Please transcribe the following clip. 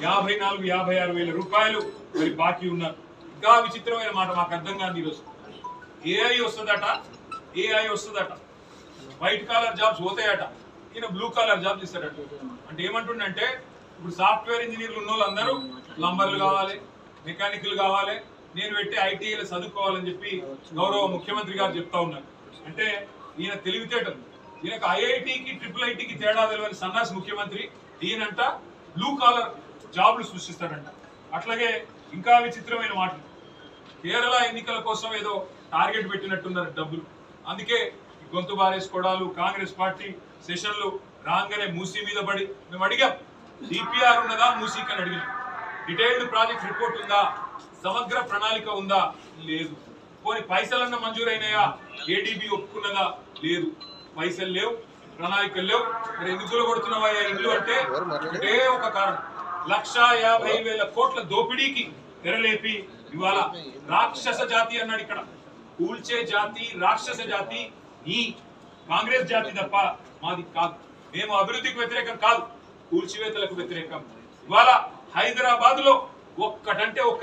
54,56,000 రూపాయలు మరి బాకీ ఉన్నారు. ఇంకా విచిత్రమైన మాట మాకు అర్థం కాదు. ఈరోజు ఏఐ వస్తుందట, వైట్ కాలర్ జాబ్స్ పోతాయట, ఈయన బ్లూ కాలర్ జాబ్స్ ఇస్తాడట. అంటే ఏమంటుండంటే ఇప్పుడు సాఫ్ట్వేర్ ఇంజనీర్లు ఉన్న వాళ్ళందరూ ప్లంబర్లు కావాలి, మెకానికల్ కావాలి, నేను పెట్టి ఐటీఐలో చదువుకోవాలని చెప్పి గౌరవ ముఖ్యమంత్రి గారు చెప్తా ఉన్నారు. అంటే ఈయన తెలివితేటలు, ఈయనకు ఐఐటికి ట్రిపుల్ ఐటీకి తేడా తెలియని సన్నాసి ముఖ్యమంత్రి. ఈయనంట బ్లూ కాలర్ జాబ్లు సృష్టిస్తాడంట. అట్లాగే ఇంకా విచిత్రమైన మాటలు, కేరళ ఎన్నికల కోసం ఏదో టార్గెట్ పెట్టినట్టున్నారు డబ్బులు. అందుకే గొంతు బారేసుకోవడాలు, కాంగ్రెస్ పార్టీ సెషన్లు రాగానే మూసీ మీద పడి మేము అడిగాం, డిపిఆర్ ఉన్నదా మూసీకి అని అడిగినాం, డీటెయిల్డ్ ప్రాజెక్ట్ రిపోర్ట్ ఉందా, సమగ్ర ప్రణాళిక ఉందా, లేదు. పోనీ పైసలన్న మంజూరైనాయా, ఏడీబీ ఒప్పుకున్నదా, లేదు. పైసలు లేవు, ప్రణాళికలు లేవు. మరి ఎందుకు కొడుతున్నావా ఇల్లు అంటే ఒకటే ఒక కారణం, 1,50,000 కోట్ల దోపిడీకి తెరలేపి ఇవాళ రాక్షస జాతి అన్నాడు. ఇక్కడ కూల్చే జాతి, రాక్షస జాతి ఈ కాంగ్రెస్ జాతి తప్ప మాది కాదు. మేము అభివృద్ధికి వ్యతిరేకం కాదు, కూల్చివేతలకు వ్యతిరేకం. ఇవాళ హైదరాబాద్ లో ఒక్కటంటే ఒక్క